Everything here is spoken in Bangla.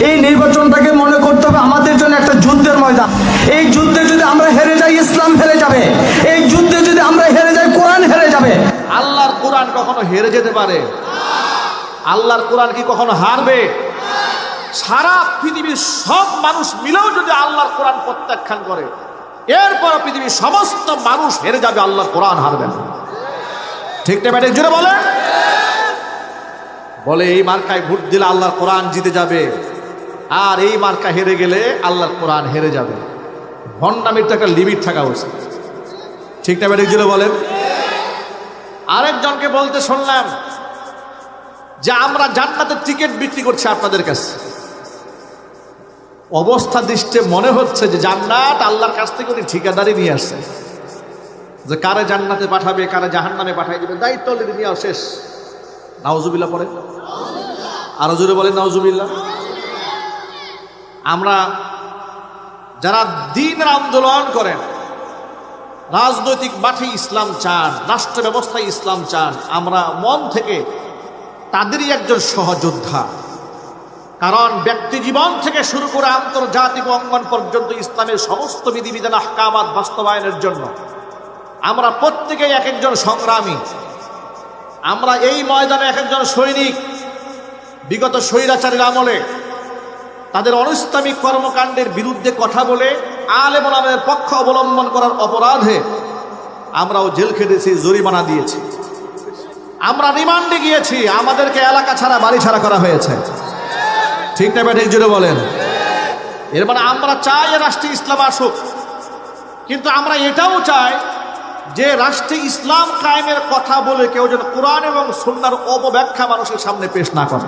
এই নির্বাচনটাকে মনে করতে হবে আমাদের জন্য একটা যুদ্ধের ময়দান। এই যুদ্ধে যদি আমরা হেরে যাই, ইসলাম হেরে যাবে। এই যুদ্ধে যদি আমরা হেরে যাই, কোরআন হেরে যাবে। আল্লাহর কোরআন কখনো হেরে যেতে পারে? আল্লাহর কোরআন কি কখনো হারবে? সারা পৃথিবীর সব মানুষ মিলেও যদি আল্লাহর কোরআন প্রত্যাখ্যান করে, এরপর পৃথিবীর সমস্ত মানুষ হেরে যাবে, আল্লাহর কোরআন হারবে না। ঠিক না ব্যাটে জুড়ে বলে বলে এই মার্কায় ভোট দিলে আল্লাহর কোরআন জিতে যাবে, আর এই মার্কা হেরে গেলে আল্লাহর কোরআন হেরে যাবে। ভণ্ডামির তো একটা লিমিট থাকা উচিত। ঠিক না ব্যাটে জুড়ে বলেন। আরেকজনকে বলতে শুনলাম যে আমরা জান্নাতের টিকিট বিক্রি করছি আপনাদের কাছে। অবস্থা দৃষ্টে মনে হচ্ছে যে জান্নাত আল্লাহর কাছ থেকে উনি ঠিকাদারি নিয়ে আসছে, যে কারে জান্নাতে পাঠাবে কারে জাহান্নামে পাঠিয়ে দেবে দায়িত্ব অলরেডি নিয়ে শেষ। নাউজুবিল্লাহ পড়ে, আরো জোরে বলেন নাউজুবিল্লাহ। আমরা যারা দ্বীনের আন্দোলন করেন, রাজনৈতিক মাঠে ইসলাম চান, রাষ্ট্র ব্যবস্থায় ইসলাম চান, আমরা মন থেকে তাদেরই একজন সহযোদ্ধা। কারণ ব্যক্তি জীবন থেকে শুরু করে আন্তর্জাতিক অঙ্গন পর্যন্ত ইসলামের সমস্ত বিধিবিধান আহকামাত বাস্তবায়নের জন্য আমরা প্রত্যেকেই এক একজন সংগ্রামী। আমরা এই ময়দানে এক একজন সৈনিক। বিগত স্বৈরাচারীর আমলে তাদের অনিসলামিক কর্মকাণ্ডের বিরুদ্ধে কথা বলে আলেম ওলামাদের পক্ষ অবলম্বন করার অপরাধে আমরাও জেল খেটেছি, জরিমানা দিয়েছি, আমরা রিমান্ডে গিয়েছি, আমাদেরকে এলাকা ছাড়া বাড়ি ছাড়া করা হয়েছে। ঠিক না ঠিক জুড়ে বলেন। এর মানে আমরা চাই রাষ্ট্রে ইসলাম আসুক, কিন্তু আমরা এটাও চাই যে রাষ্ট্রে ইসলাম কায়েমের কথা বলে কেউ যেন কোরআন এবং সুন্নাহর অপব্যাখ্যা মানুষের সামনে পেশ না করে।